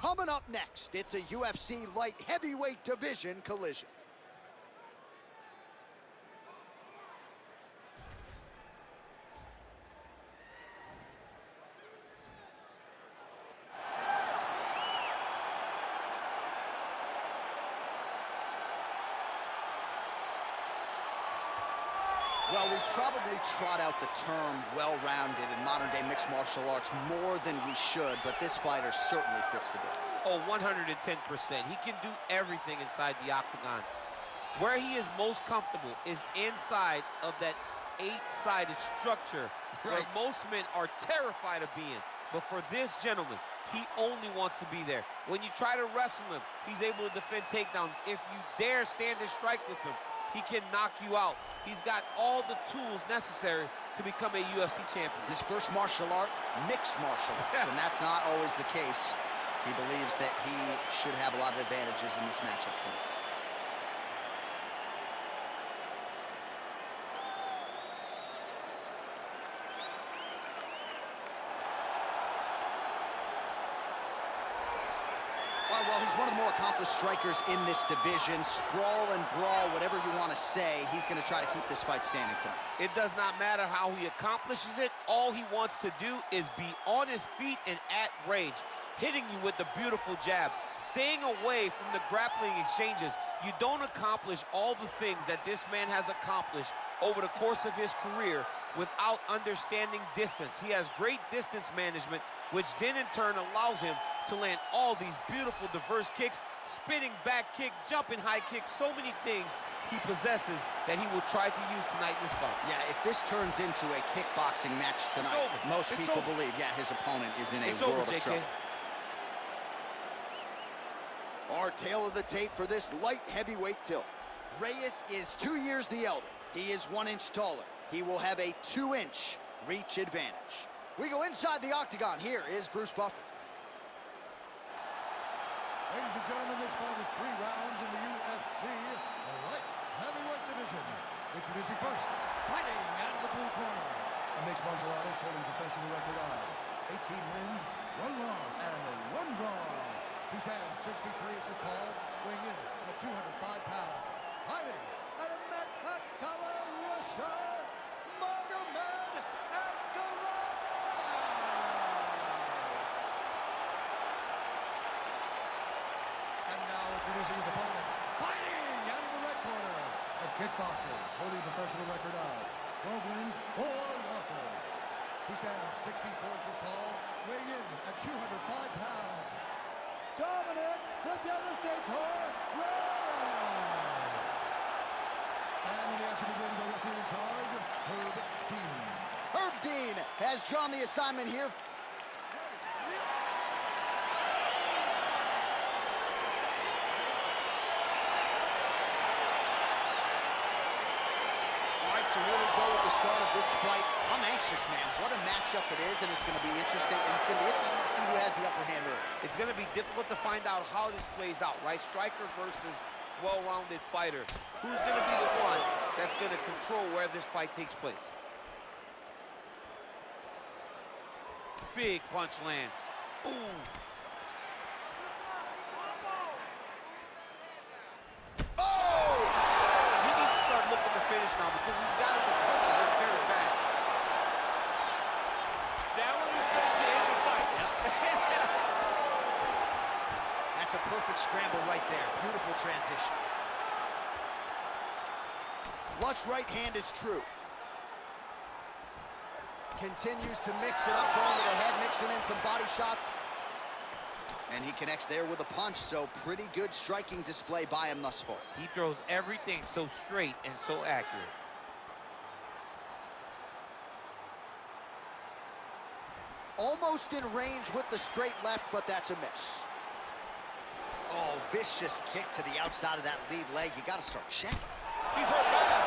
Coming up next, it's a UFC light heavyweight division collision. Well, we probably trot out the term well-rounded in modern-day mixed martial arts more than we should, but this fighter certainly fits the bill. Oh, 110%. He can do everything inside the octagon. Where he is most comfortable is inside of that 8-sided structure where most men are terrified of being. But for this gentleman, he only wants to be there. When you try to wrestle him, he's able to defend takedowns. If you dare stand and strike with him, he can knock you out. He's got all the tools necessary to become a UFC champion. His first martial art, mixed martial arts, and that's not always the case. He believes that he should have a lot of advantages in this matchup tonight. Well, he's one of the more accomplished strikers in this division. Sprawl and brawl, whatever you want to say, he's going to try to keep this fight standing tonight. It does not matter how he accomplishes it. All he wants to do is be on his feet and at range, hitting you with the beautiful jab, staying away from the grappling exchanges. You don't accomplish all the things that this man has accomplished over the course of his career without understanding distance. He has great distance management, which then in turn allows him to land all these beautiful, diverse kicks, spinning back kick, jumping high kick, so many things he possesses that he will try to use tonight in this fight. Yeah, if this turns into a kickboxing match tonight, most people believe, yeah, his opponent is in a world of trouble. Our tale of the tape for this light heavyweight tilt. Reyes is 2 years the elder. He is 1 inch taller. He will have a 2-inch reach advantage. We go inside the octagon. Here is Bruce Buffer. Ladies and gentlemen, this fight is 3 rounds in the UFC light heavyweight division. Introducing first, fighting out of the blue corner, a mixed martial artist holding professional record of 18 wins, 1 loss, and 1 draw. He stands 63 inches tall, weighing in at 205 pounds. Fighting out of Makhachkala, Russia, Magomed Ankalaev. And now introducing his opponent, fighting out of the red corner, a kickboxer holding a professional record of 12 wins, 4 losses. He stands 64 inches tall, weighing in at 205 pounds. Dominic, the Devastator, Reyes. And when the action begins, our referee in charge, Herb Dean. Herb Dean has drawn the assignment here. So here we go with the start of this fight. I'm anxious, man. What a matchup it is, and it's going to be interesting. And it's going to be interesting to see who has the upper hand early. It's going to be difficult to find out how this plays out, right? Striker versus well-rounded fighter. Who's going to be the one that's going to control where this fight takes place? Big punch lands. Ooh. Finish now because he's got his opponent hurt very bad. That one was supposed to end the fight. Yep. That's a perfect scramble right there. Beautiful transition. Flush right hand is true. Continues to mix it up, going to the head, mixing in some body shots. And he connects there with a punch, so pretty good striking display by him thus far. He throws everything so straight and so accurate. Almost in range with the straight left, but that's a miss. Oh, vicious kick to the outside of that lead leg. You got to start checking. He's hurt bad.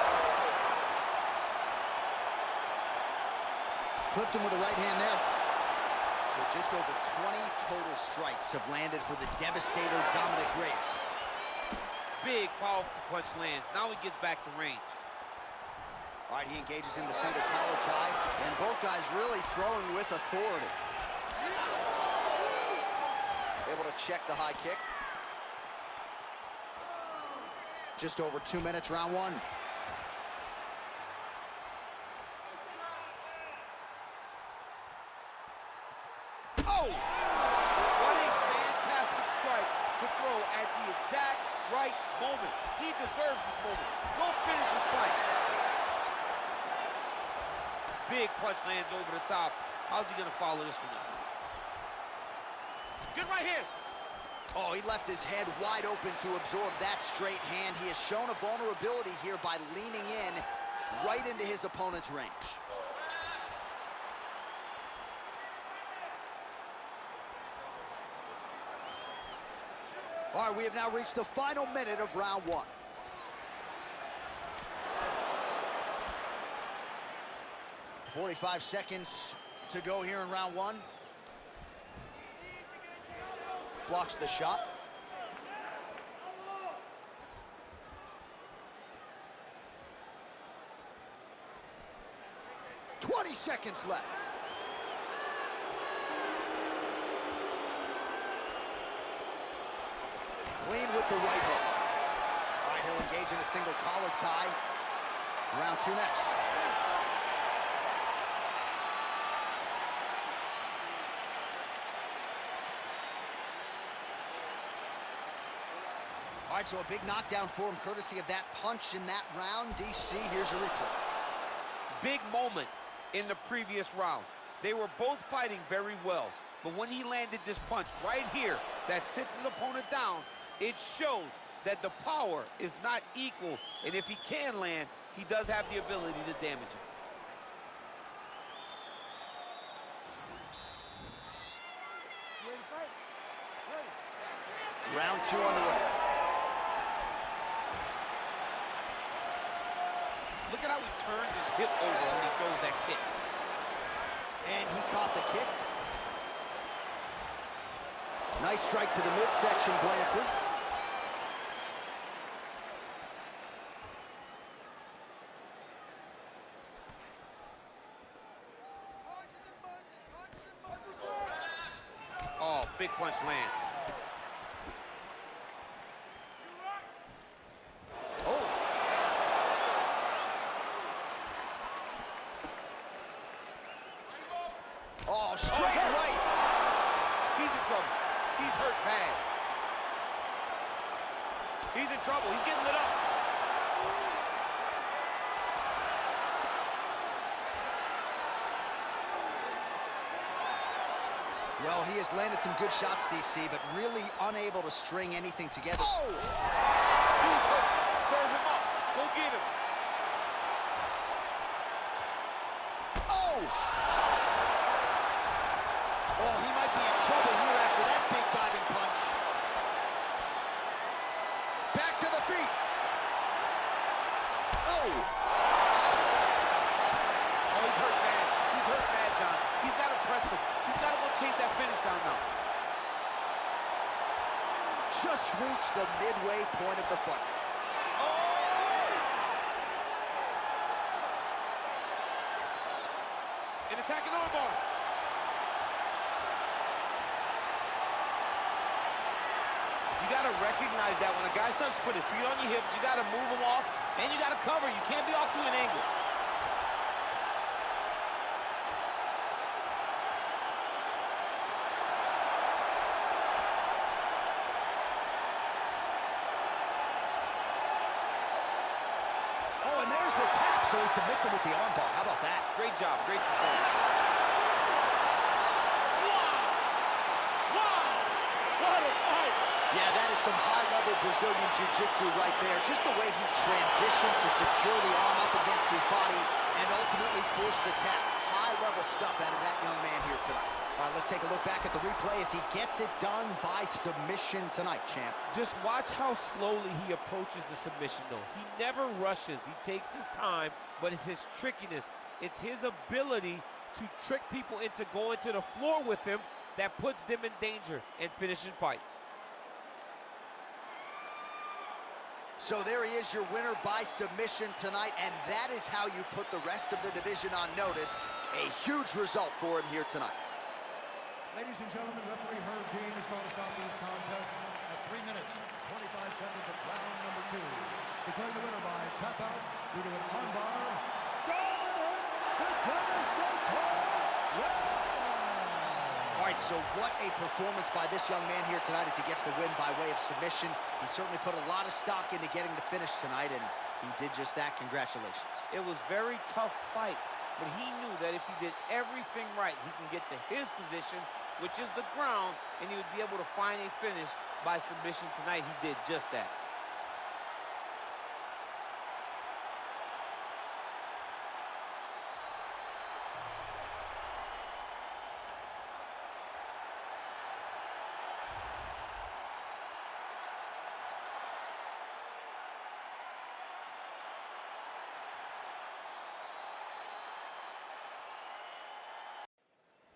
Clipped him with the right hand there. So just over 20 total strikes have landed for the Devastator Dominic Reyes. Big, powerful punch lands. Now he gets back to range. All right, he engages in the single collar tie, and both guys really throwing with authority. Able to check the high kick. Just over 2 minutes, round one. Oh! What a fantastic strike to throw at the exact right moment. He deserves this moment. Go finish his fight. Big punch lands over the top. How's he gonna follow this one up? Good right hand. Oh, he left his head wide open to absorb that straight hand. He has shown a vulnerability here by leaning in right into his opponent's range. All right, we have now reached the final minute of round one. .45 seconds to go here in round one. Blocks the shot. .20 seconds left. Clean with the right hook. All right, he'll engage in a single collar tie. Round two next. All right, so a big knockdown for him, courtesy of that punch in that round. DC, here's a replay. Big moment in the previous round. They were both fighting very well, but when he landed this punch right here that sits his opponent down, it showed that the power is not equal, and if he can land, he does have the ability to damage it. Round two underway. Look at how he turns his hip over when he throws that kick. And he caught the kick. Nice strike to the midsection, glances. Oh, big punch lands. Oh. Oh, straight right. He's in trouble. He's hurt bad. He's in trouble. He's getting lit up. Well, he has landed some good shots, DC, but really unable to string anything together. Oh! He's hurt. Serve him up. Go get him. Oh! Oh, he might be in trouble here after that big diving punch. Back to the feet. Oh! Oh, he's hurt bad. He's hurt bad, John. He's got to press him. He's got to go chase that finish down now. Just reached the midway point of the fight. An attacking armbar. You got to recognize that when a guy starts to put his feet on your hips, you got to move him off, and you got to cover. You can't be off to an angle. Oh, and there's the tap, so he submits him with the armbar. How about that? Great job. Great performance. Wow! What a fight! Yeah, that is some high-level Brazilian Jiu-Jitsu right there. Just the way he transitioned to secure the arm up against his body and ultimately force the tap. High-level stuff out of that young man here tonight. All right, let's take a look back at the replay as he gets it done by submission tonight, champ. Just watch how slowly he approaches the submission, though. He never rushes. He takes his time, but it's his trickiness. It's his ability to trick people into going to the floor with him that puts them in danger and finishing fights. So there he is, your winner by submission tonight, and that is how you put the rest of the division on notice. A huge result for him here tonight. Ladies and gentlemen, referee Herb Dean is going to stop this contest at 3 minutes, 25 seconds of round number 2. Declaring the winner by tap out due to an armbar. All right, so what a performance by this young man here tonight as he gets the win by way of submission. He certainly put a lot of stock into getting the finish tonight, and he did just that. Congratulations. It was a very tough fight, but he knew that if he did everything right, he can get to his position, which is the ground, and he would be able to find a finish by submission tonight. He did just that.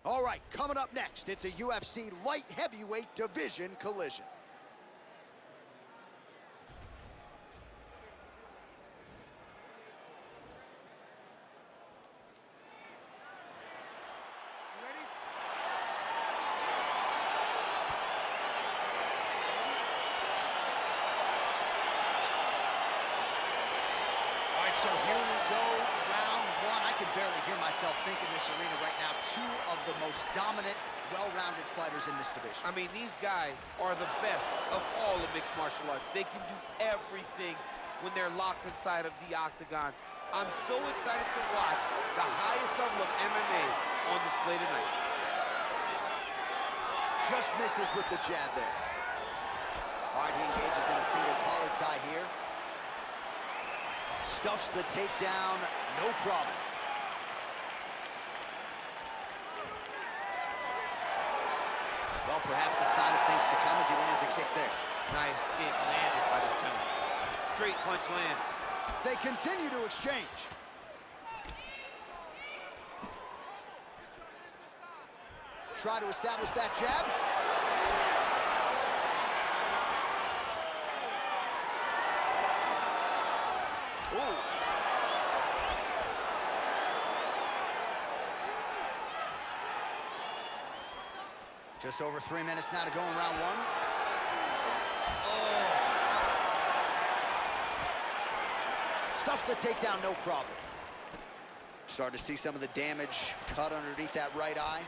All right, coming up next, it's a UFC light heavyweight division collision. So here we go, round 1. I can barely hear myself think in this arena right now. 2 of the most dominant, well-rounded fighters in this division. I mean, these guys are the best of all of mixed martial arts. They can do everything when they're locked inside of the octagon. I'm so excited to watch the highest level of MMA on display tonight. Just misses with the jab there. All right, he engages in a single collar tie here. Stuffs the takedown, no problem. Well, perhaps a sign of things to come as he lands a kick there. Nice kick landed by the opponent. Straight punch lands. They continue to exchange. Try to establish that jab. Ooh. Just over 3 minutes now to go in round 1. Oh. Stuffs the takedown, no problem. Start to see some of the damage cut underneath that right eye.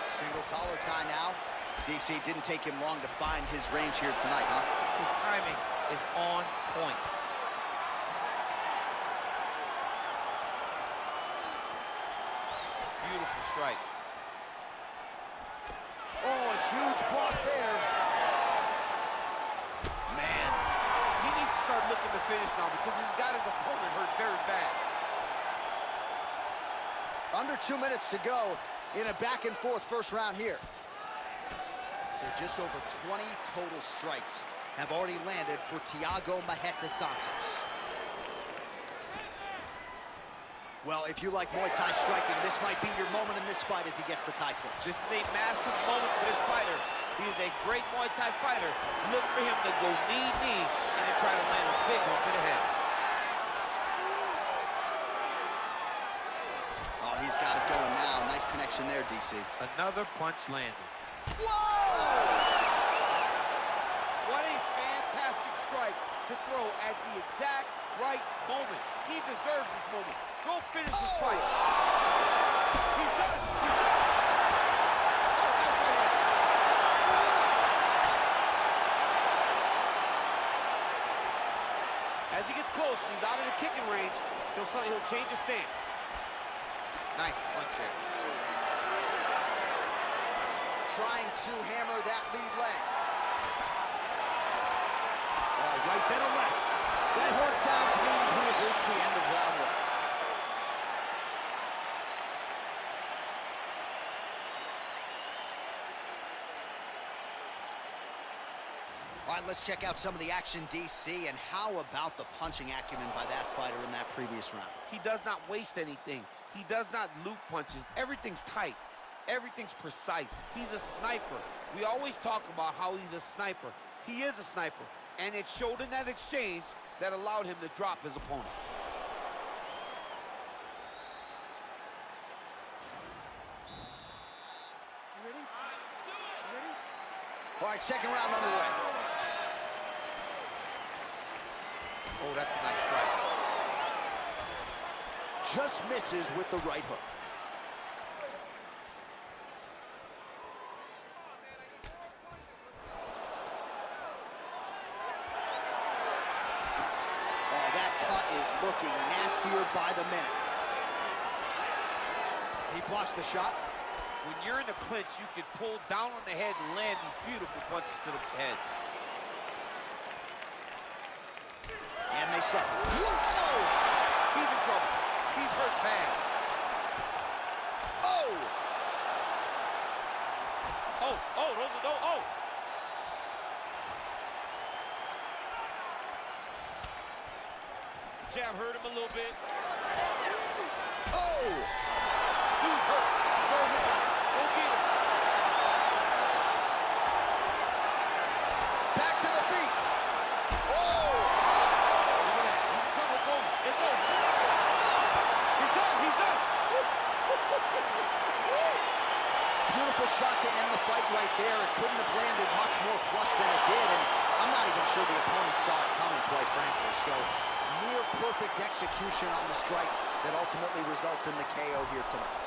Single collar tie now. DC didn't take him long to find his range here tonight, huh? His timing is on point. Beautiful strike. Oh, a huge block there. Man. He needs to start looking to finish now because he's got his opponent hurt very bad. Under 2 minutes to go in a back-and-forth first round here. So just over 20 total strikes have already landed for Thiago Marreta Santos. Well, if you like Muay Thai striking, this might be your moment in this fight as he gets the Thai clinch. This is a massive moment for this fighter. He is a great Muay Thai fighter. Look for him to go knee, and then try to land a big one to the head. Oh, he's got it going now. Nice connection there, DC. Another punch landed. Whoa! What a fantastic strike to throw at the exact right moment. He deserves this moment. Go finish this fight. He's done it. He's done it. Oh, that's right. As he gets close and he's out of the kicking range, he'll change his stance. Nice punch there. Trying to hammer that lead leg. Right, then a left. That horn sounds means we have reached the end of round 1. All right, let's check out some of the action, DC, and how about the punching acumen by that fighter in that previous round? He does not waste anything. He does not loop punches. Everything's tight. Everything's precise. He's a sniper. We always talk about how he's a sniper. He is a sniper, and it showed in that exchange that allowed him to drop his opponent. All right, second round underway. Oh, that's a nice strike. Just misses with the right hook. Oh, that cut is looking nastier by the minute. He blocks the shot. When you're in a clinch, you can pull down on the head and land these beautiful punches to the head. And they separate. Whoa! He's in trouble. He's hurt bad. Oh! Those are no, Jab hurt him a little bit. Oh! Dude's hurt. Throw him out. Go get him. Back to the feet. Oh! Look at that. He's in trouble. It's over. It's over. He's done. He's done. Beautiful shot to end the fight right there. It couldn't have landed much more flush than it did, and I'm not even sure the opponent saw it coming, quite frankly. So, near perfect execution on the strike that ultimately results in the KO here tonight.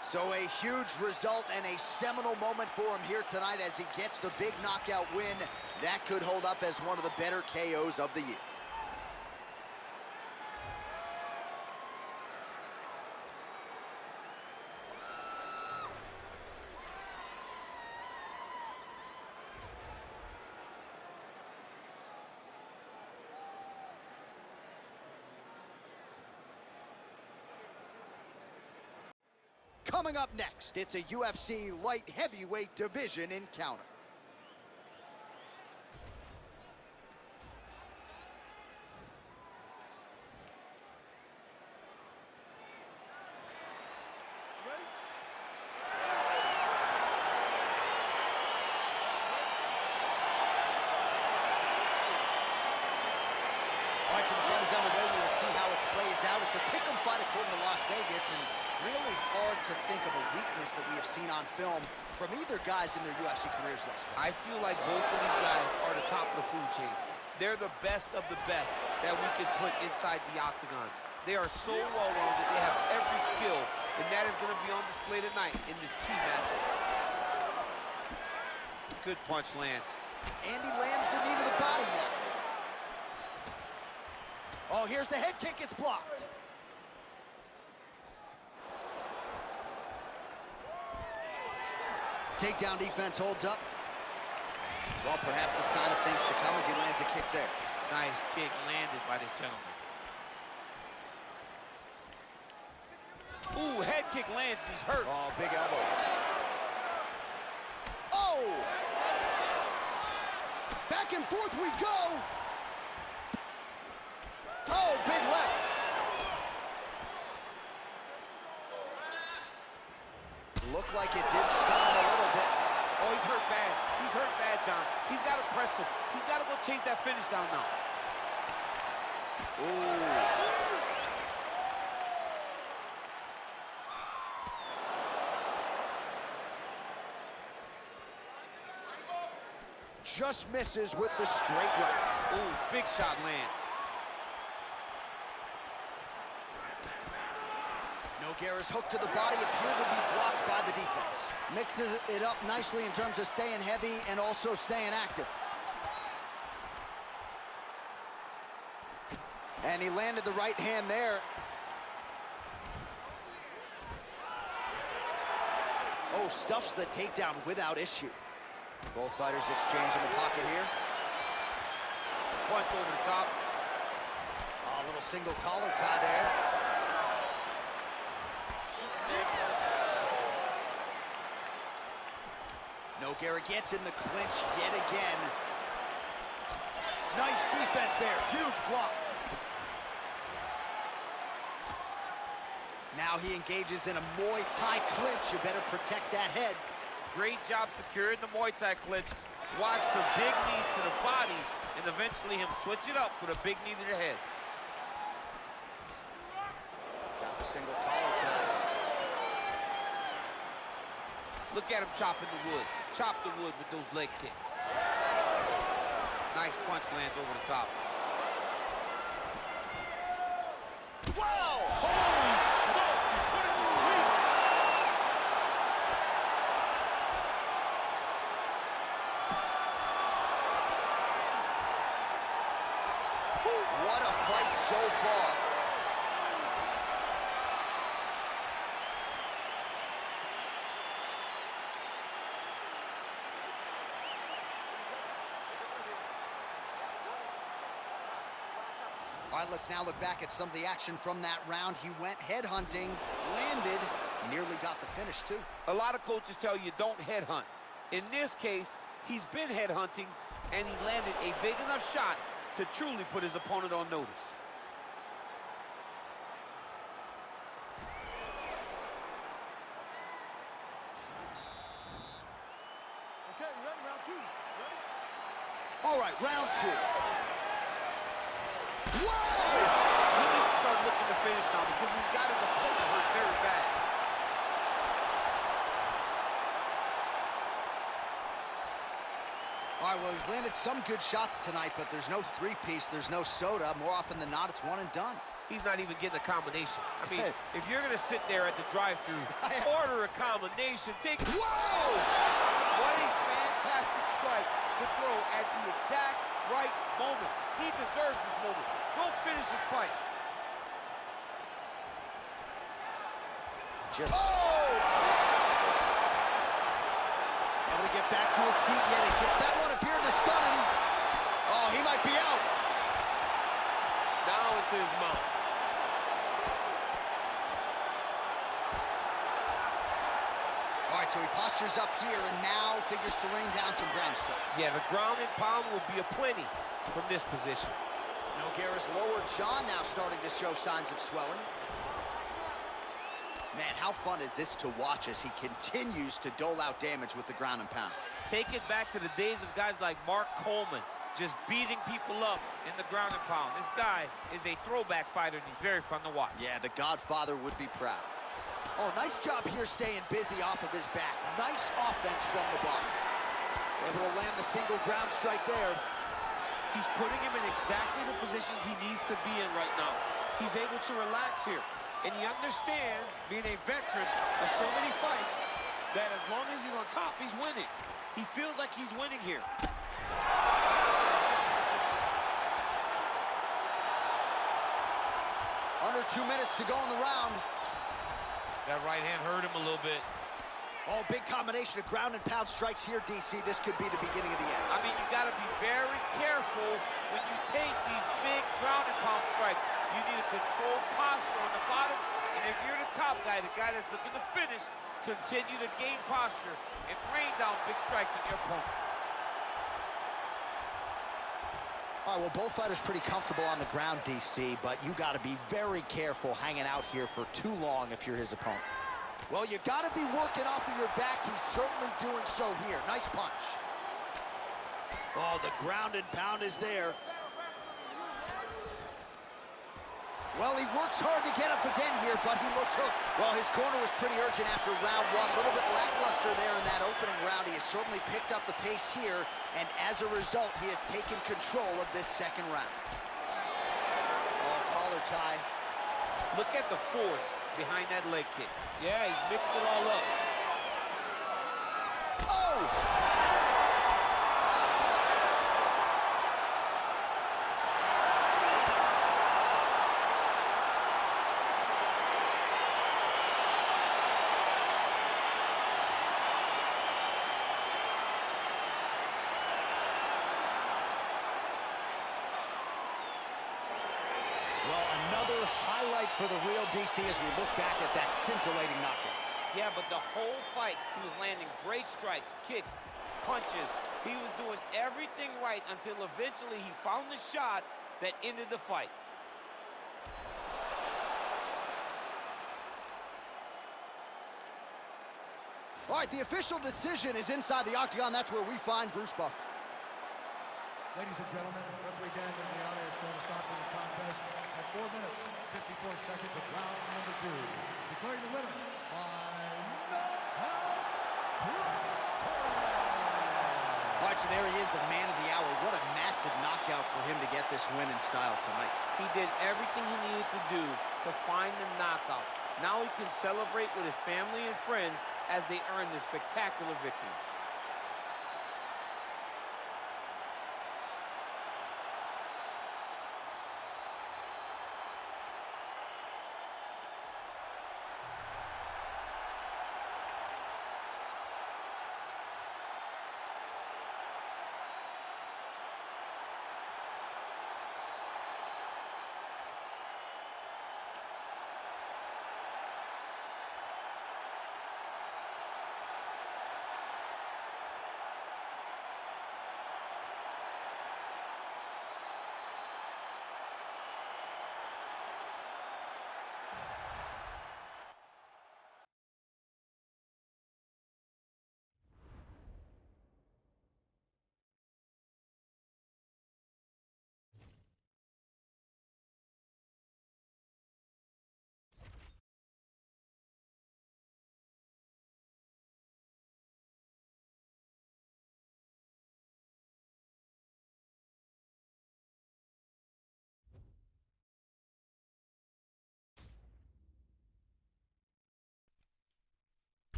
So a huge result and a seminal moment for him here tonight as he gets the big knockout win. That could hold up as one of the better KOs of the year. Coming up next, it's a UFC light heavyweight division encounter. All right, so the fight is underway. We will see how it plays out. It's a pick'em fight according to Las Vegas, and really hard to think of a weakness that we have seen on film from either guys in their UFC careers thus far. I feel like both of these guys are the top of the food chain. They're the best of the best that we can put inside the octagon. They are so well-rounded. They have every skill, and that is going to be on display tonight in this key matchup. Good punch lands. And he lands the knee to the body now. Oh, here's the head kick. It's blocked. Takedown defense holds up. Well, perhaps a sign of things to come as he lands a kick there. Nice kick landed by this gentleman. Ooh, head kick lands and he's hurt. Oh, big elbow. Oh! Back and forth we go. Oh, big left. Looked like it did stun him a little bit. Oh, he's hurt bad. He's hurt bad, John. He's got to press him. He's got to go chase that finish down now. Ooh. Just misses with the straight right. Ooh, big shot lands. Nogueira's hook to the body appeared to be blocked by the defense. Mixes it up nicely in terms of staying heavy and also staying active. And he landed the right hand there. Oh, stuffs the takedown without issue. Both fighters exchange in the pocket here. Punch over the top. A little single collar tie there. Nogueira gets in the clinch yet again. Nice defense there, huge block. Now he engages in a Muay Thai clinch. You better protect that head. Great job securing the Muay Thai clinch. Watch for big knees to the body and eventually him switch it up with a big knee to the head. Got the single collar tie. Look at him chopping the wood. Chop the wood with those leg kicks. Nice punch lands over the top. Wow! Holy smokes, he put him to sleep. What a fight so far. All right, let's now look back at some of the action from that round. He went headhunting, landed, nearly got the finish, too. A lot of coaches tell you don't headhunt. In this case, he's been headhunting, and he landed a big enough shot to truly put his opponent on notice. Okay, you ready? Round two. Ready? All right, round two. Whoa! He needs to start looking to finish now because he's got his opponent hurt very bad. All right, well, he's landed some good shots tonight, but there's no three-piece, there's no soda. More often than not, it's one and done. He's not even getting a combination. I mean, if you're going to sit there at the drive-thru, order a combination, take... Whoa! What a fantastic strike to throw at the exact right moment. He deserves this moment. Go finish his fight. Just... Oh! Able to get back to his feet yet again. That one appeared to stun him. Oh, he might be out. Now into his mouth. All right, so he postures up here and now figures to rain down some ground strikes. Yeah, the ground and pound will be aplenty from this position. Nogueira's lower jaw now starting to show signs of swelling. Man, how fun is this to watch as he continues to dole out damage with the ground and pound? Take it back to the days of guys like Mark Coleman, just beating people up in the ground and pound. This guy is a throwback fighter, and he's very fun to watch. Yeah, the Godfather would be proud. Oh, nice job here staying busy off of his back. Nice offense from the bottom. Able to land the single ground strike there. He's putting him in exactly the positions he needs to be in right now. He's able to relax here. And he understands, being a veteran of so many fights, that as long as he's on top, he's winning. He feels like he's winning here. Under 2 minutes to go in the round. That right hand hurt him a little bit. Oh, big combination of ground and pound strikes here, DC. This could be the beginning of the end. I mean, you got to be very careful when you take these big ground and pound strikes. You need a controlled posture on the bottom. And if you're the top guy, the guy that's looking to finish, continue to gain posture and rain down big strikes on your opponent. All right, well, both fighters pretty comfortable on the ground, DC, but you got to be very careful hanging out here for too long if you're his opponent. Well, you got to be working off of your back. He's certainly doing so here. Nice punch. Oh, the ground and pound is there. Well, he works hard to get up again here, but he looks hooked. Well, his corner was pretty urgent after round one. A little bit lackluster there in that opening round. He has certainly picked up the pace here, and as a result, he has taken control of this second round. Oh, collar tie. Look at the force behind that leg kick. Yeah, he's mixed it all up. Oh! Well, another highlight for the real DC as we look back at that scintillating knockout. Yeah, but the whole fight, he was landing great strikes, kicks, punches. He was doing everything right until eventually he found the shot that ended the fight. All right, the official decision is inside the octagon. That's where we find Bruce Buffer. Ladies and gentlemen, referee Dan Viviani is going to stop this contest at 4 minutes, 54 24 seconds of round number 2. Declaring the winner by knockout, All right, so there he is, the man of the hour. What a massive knockout for him to get this win in style tonight. He did everything he needed to do to find the knockout. Now he can celebrate with his family and friends as they earn this spectacular victory.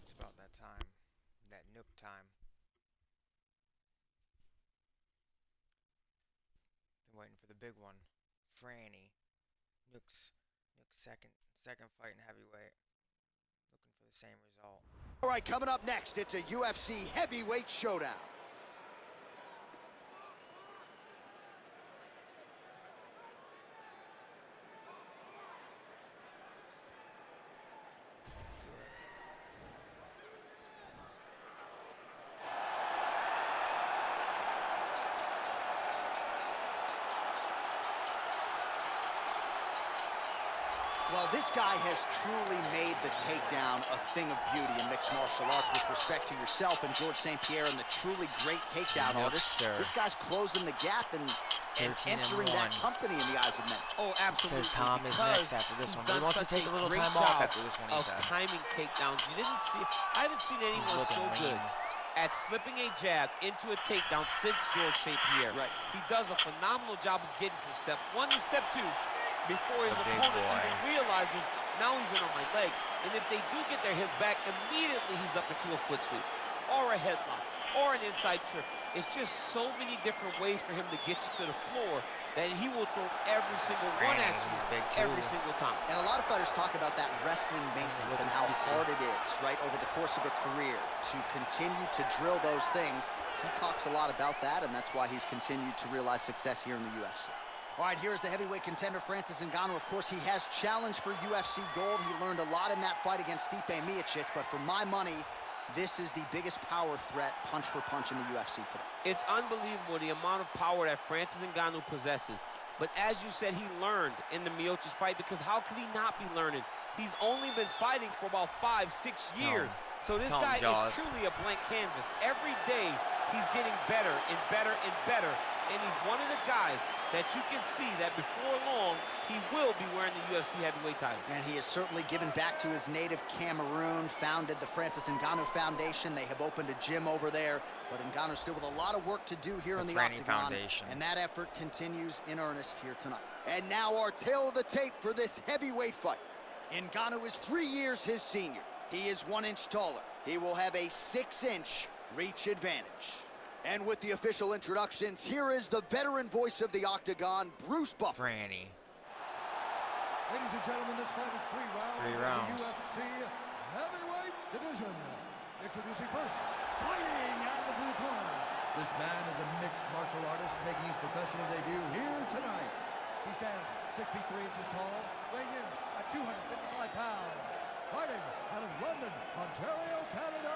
It's about that time, that Nook time. Been waiting for the big one. Franny, Nook's second fight in heavyweight. Looking for the same result. All right, coming up next, it's a UFC heavyweight showdown. Let's do it. Well, this guy has truly made the takedown a thing of beauty in mixed martial arts with respect to yourself and George St. Pierre and the truly great takedown artist. This guy's closing the gap and entering that company in the eyes of many. Oh, absolutely. Says Tom is next after this one. But he wants to take a little time off after this one, he said. Timing takedowns. You didn't see. I haven't seen anyone so good at slipping a jab into a takedown since George St. Pierre. Right. He does a phenomenal job of getting from step 1 to step 2 before his big opponent boy even realizes now he's in on my leg. And if they do get their hips back, immediately he's up into a foot sweep or a headlock or an inside trip. It's just so many different ways for him to get you to the floor that he will throw every single one at you every single time. And a lot of fighters talk about that wrestling maintenance and how hard it is, right, over the course of a career to continue to drill those things. He talks a lot about that, and that's why he's continued to realize success here in the UFC. All right, here's the heavyweight contender, Francis Ngannou. Of course, he has challenged for UFC gold. He learned a lot in that fight against Stipe Miocic, but for my money, this is the biggest power threat, punch for punch, in the UFC today. It's unbelievable the amount of power that Francis Ngannou possesses. But as you said, he learned in the Miocic fight, because how could he not be learning? He's only been fighting for about 5-6 years. So this guy is truly a blank canvas. Every day, he's getting better and better and better. And he's one of the guys that you can see that before long, he will be wearing the UFC heavyweight title. And he has certainly given back to his native Cameroon, founded the Francis Ngannou Foundation. They have opened a gym over there, but Ngannou's still with a lot of work to do here in the octagon. And that effort continues in earnest here tonight. And now our tale of the tape for this heavyweight fight. Ngannou is 3 years his senior. He is 1 inch taller. He will have a 6-inch reach advantage. And with the official introductions, here is the veteran voice of the octagon, Bruce Buffer. Franny. Ladies and gentlemen, this fight is 3 rounds. 3 rounds. In the UFC heavyweight division. Introducing first, fighting out of the blue corner. This man is a mixed martial artist making his professional debut here tonight. He stands 6 feet 3 inches tall, weighing in at 255 pounds. Fighting out of London, Ontario, Canada.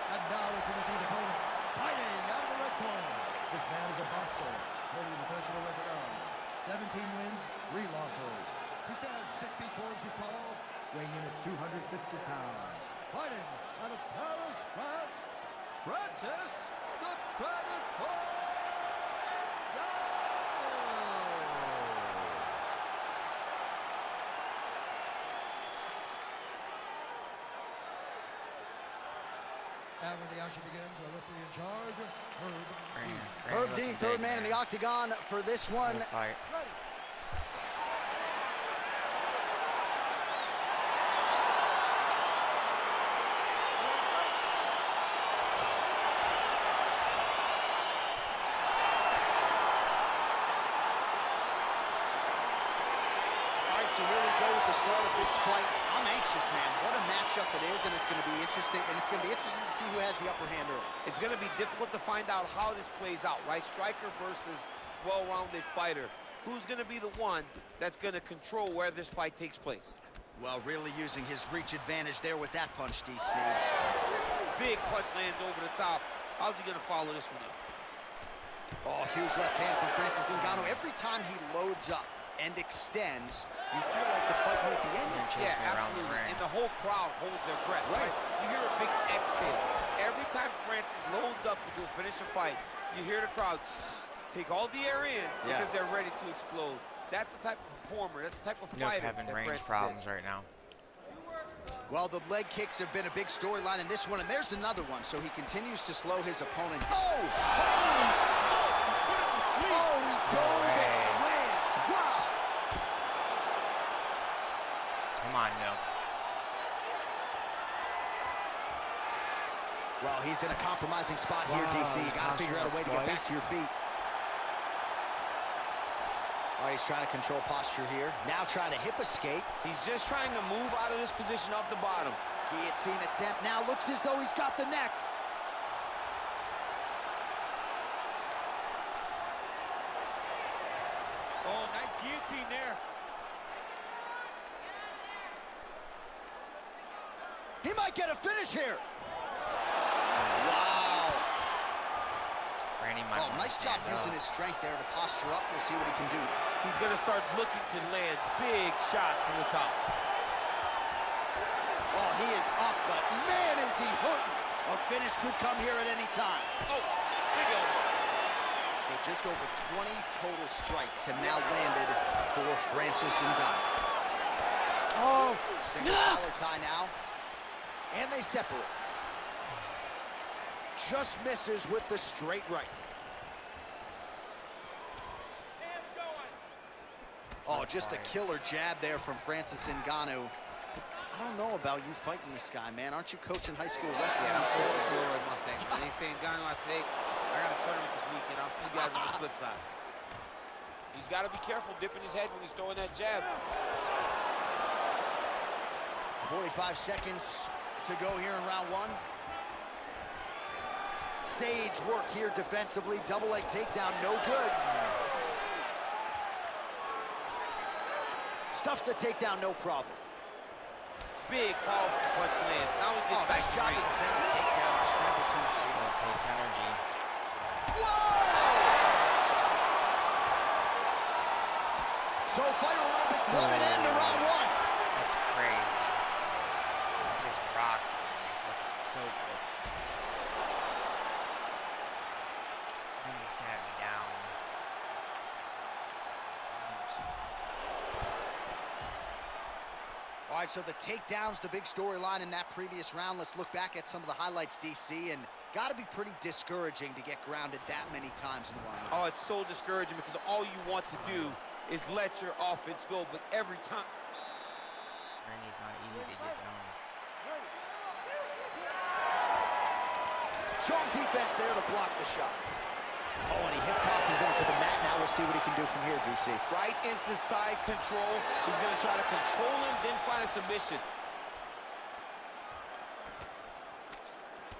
And now introducing his opponent, fighting out of the red corner. This man is a boxer, holding a professional record of 17 wins, 3 losses. He stands 6 feet 4 inches tall, weighing in at 250 pounds. Fighting out of Paris, France, Francis the And when the action begins, our referee in charge, Herb Dean. Herb Dean, third man in the octagon for this one. Good fight. So here we go with the start of this fight. I'm anxious, man. What a matchup it is, and it's going to be interesting. And it's going to be interesting to see who has the upper hand early. It's going to be difficult to find out how this plays out, right? Striker versus well-rounded fighter. Who's going to be the one that's going to control where this fight takes place? Well, really using his reach advantage there with that punch, DC. Big punch lands over the top. How's he going to follow this one up? Oh, huge left hand from Francis Ngannou. Every time he loads up and extends, you feel like the fight might be ending. Yeah, absolutely. And the whole crowd holds their breath, right? You hear a big exhale. Every time Francis loads up to go finish a fight, you hear the crowd take all the air in because they're ready to explode. That's the type of performer, that's the type of fighter having that range Francis problems is. right now. Well, the leg kicks have been a big storyline in this one, and there's another one, so he continues to slow his opponent. Oh! Oh, he dove and it lands. Wow! Come on, Nook. Well, he's in a compromising spot here, DC. You got to figure out a way to get back to your feet. Oh, he's trying to control posture here. Now trying to hip escape. He's just trying to move out of this position off the bottom. Guillotine attempt. Now looks as though he's got the neck. Oh, nice guillotine there. He might get a finish here. Wow. Randy might Nice job using his strength there to posture up. We'll see what he can do. He's going to start looking to land big shots from the top. Oh, he is up, but man, is he hurting. A finish could come here at any time. Oh, big elbow. So just over 20 total strikes have now landed for Francis Ngannou. Oh, Single collar tie now. And they separate. Just misses with the straight right. Oh, just a killer jab there from Francis Ngannou. I don't know about you fighting this guy, man. Aren't you coaching high school wrestling instead? Steroid Mustang. When they say Ngannou, I say, I got a tournament this weekend. I'll see you guys on the flip side. He's got to be careful dipping his head when he's throwing that jab. 45 seconds to go here in round one. Sage work here defensively. Double leg takedown, no good. Stuffs the takedown, no problem. Big, powerful punch lands. Now he gets nice job to defend the takedown. Scramble to his feet. still takes energy. Whoa! So fight a little bit. What an end to round one. That's crazy. I just rocked him. So good. Then he sat me down. All right, so the takedown's the big storyline in that previous round. Let's look back at some of the highlights, DC, and got to be pretty discouraging to get grounded that many times in one round. Oh, it's so discouraging because all you want to do is let your offense go, but every time. Randy's not easy to get down. Strong defense there to block the shot. Oh, and he hip tosses him to the mat. Now we'll see what he can do from here, DC. Right into side control. He's going to try to control him, then find a submission.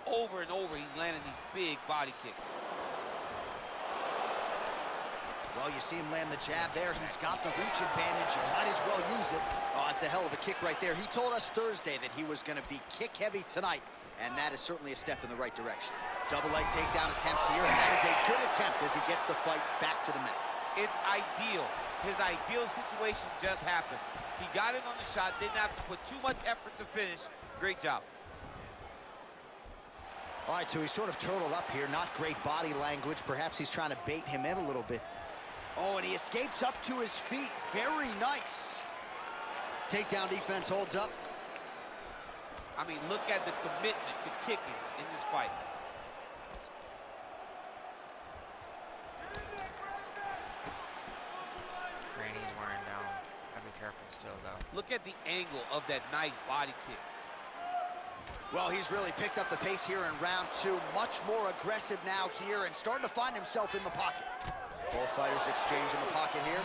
Over and over, he's landing these big body kicks. Well, you see him land the jab there. He's got the reach advantage. You might as well use it. Oh, it's a hell of a kick right there. He told us Thursday that he was going to be kick heavy tonight, and that is certainly a step in the right direction. Double leg takedown attempt here, and that is a good attempt as he gets the fight back to the mat. It's ideal. His ideal situation just happened. He got in on the shot, didn't have to put too much effort to finish. Great job. All right, so he's sort of turtled up here. Not great body language. Perhaps he's trying to bait him in a little bit. Oh, and he escapes up to his feet. Very nice. Takedown defense holds up. I mean, look at the commitment to kicking in this fight. Franny's wearing down. Gotta be careful still, though. Look at the angle of that nice body kick. Well, he's really picked up the pace here in round 2. Much more aggressive now here and starting to find himself in the pocket. Both fighters exchange in the pocket here.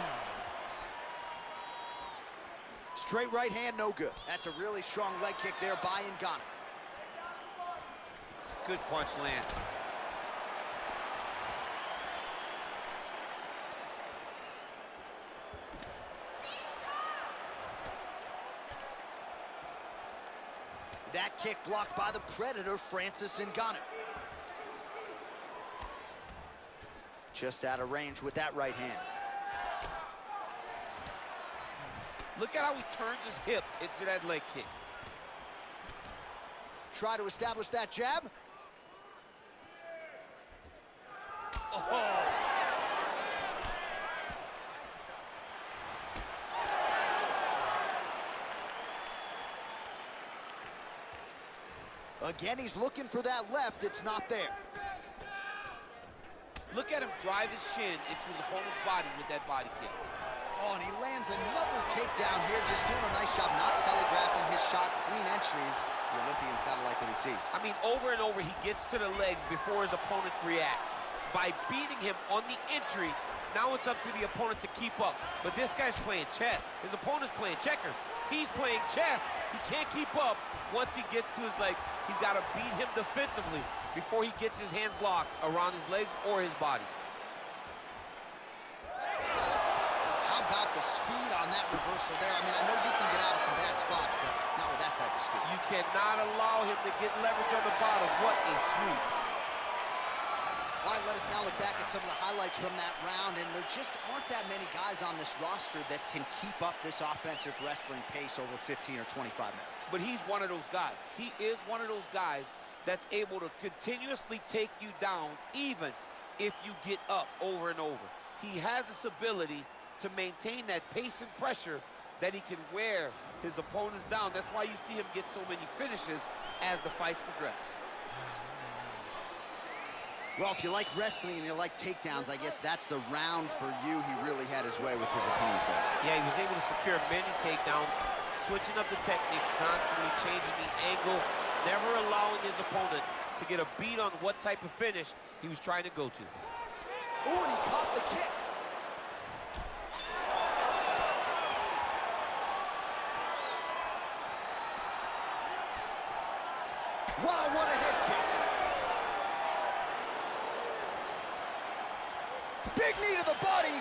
Straight right hand, no good. That's a really strong leg kick there by Ngannou. Good punch land. That kick blocked by the Predator, Francis Ngannou. Just out of range with that right hand. Look at how he turns his hip into that leg kick. Try to establish that jab. Oh. Again, he's looking for that left. It's not there. Look at him drive his shin into his opponent's body with that body kick. Oh, and he lands another takedown here, just doing a nice job not telegraphing his shot. Clean entries. The Olympian's got to like what he sees. I mean, over and over, he gets to the legs before his opponent reacts. By beating him on the entry, now it's up to the opponent to keep up. But this guy's playing chess. His opponent's playing checkers. He's playing chess. He can't keep up. Once he gets to his legs, he's got to beat him defensively before he gets his hands locked around his legs or his body. How about the speed on that reversal there? I mean, I know you can get out of some bad spots, but not with that type of speed. You cannot allow him to get leverage on the bottom. What a sweep. All right, let us now look back at some of the highlights from that round, and there just aren't that many guys on this roster that can keep up this offensive wrestling pace over 15 or 25 minutes. But he's one of those guys. He is one of those guys that's able to continuously take you down even if you get up over and over. He has this ability to maintain that pace and pressure that he can wear his opponents down. That's why you see him get so many finishes as the fights progress. Well, if you like wrestling and you like takedowns, I guess that's the round for you. He really had his way with his opponent there. Yeah, he was able to secure many takedowns, switching up the techniques, constantly changing the angle, never allowing his opponent to get a beat on what type of finish he was trying to go to. Oh, and he caught the kick. Wow, what a head kick. Big knee to the body.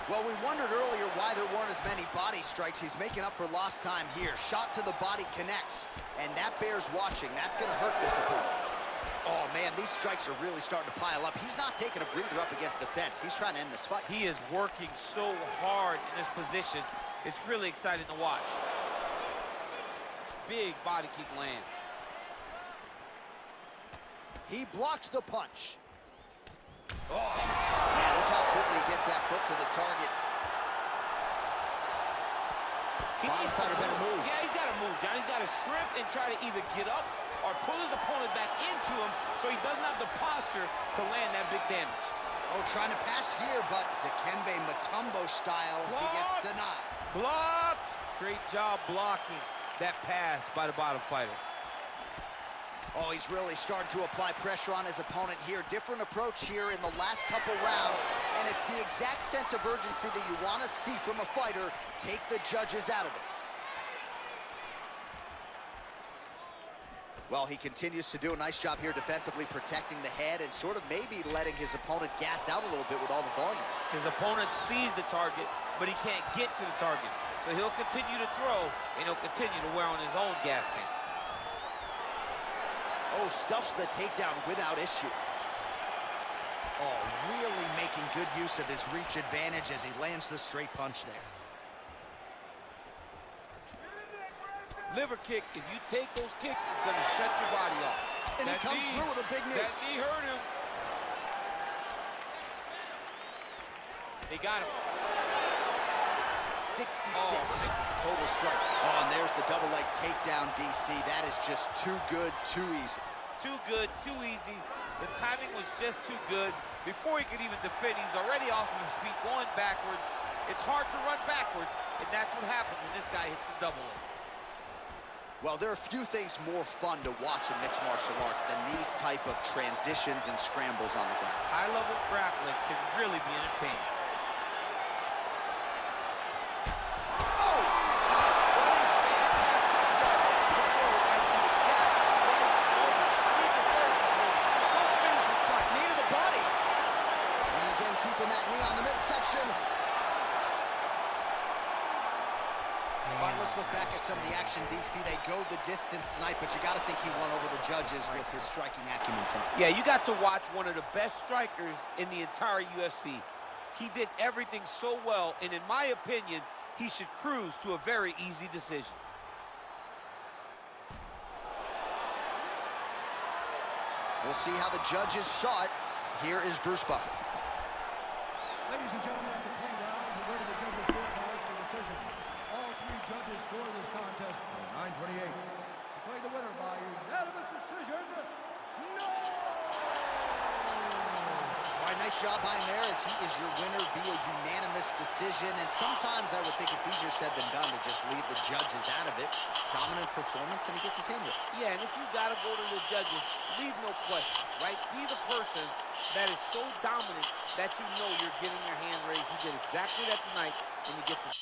Well, we wondered earlier why there weren't as many body strikes. He's making up for lost time here. Shot to the body connects, and that bears watching. That's going to hurt this opponent. Oh, man, these strikes are really starting to pile up. He's not taking a breather up against the fence. He's trying to end this fight. He is working so hard in this position. It's really exciting to watch. Big body kick lands. He blocks the punch. Oh, man, look how quickly he gets that foot to the target. He needs to better move. Yeah, he's got to move, John. He's got to shrimp and try to either get up or pull his opponent back into him so he doesn't have the posture to land that big damage. Oh, trying to pass here, but Dikembe Mutombo style, he gets denied. Blocked. Great job blocking that pass by the bottom fighter. Oh, he's really starting to apply pressure on his opponent here. Different approach here in the last couple rounds, and it's the exact sense of urgency that you want to see from a fighter. Take the judges out of it. Well, he continues to do a nice job here defensively, protecting the head and sort of maybe letting his opponent gas out a little bit with all the volume. His opponent sees the target, but he can't get to the target. So he'll continue to throw, and he'll continue to wear on his own gas tank. Oh, stuffs the takedown without issue. Oh, really making good use of his reach advantage as he lands the straight punch there. Liver kick, if you take those kicks, it's going to shut your body off. And he comes through with a big knee. That knee hurt him. He got him. 66 total strikes. Oh, and there's the double leg takedown, DC. That is just too good, too easy. Too good, too easy. The timing was just too good. Before he could even defend, he's already off of his feet, going backwards. It's hard to run backwards, and that's what happens when this guy hits his double leg. Well, there are few things more fun to watch in mixed martial arts than these type of transitions and scrambles on the ground. High-level grappling can really be entertaining. Let's look back at some of the action, DC. They go the distance tonight, but you got to think he won over the judges with his striking acumen tonight. Yeah, you got to watch one of the best strikers in the entire UFC. He did everything so well, and in my opinion, he should cruise to a very easy decision. We'll see how the judges saw it. Here is Bruce Buffer. Ladies and gentlemen, after 3 rounds, we'll go to the judges' scorecards for decision. All 3 judges scored this contest 9-28. Declared the winner by unanimous decision, no! All right, nice job by him there, as he is your winner via unanimous decision. And sometimes I would think it's easier said than done to just leave the judges out of it. Dominant performance, and he gets his hand raised. Yeah, and if you got to go to the judges, leave no question, right? Be the person that is so dominant that you know you're getting your hand raised. He did exactly that tonight, and he gets it.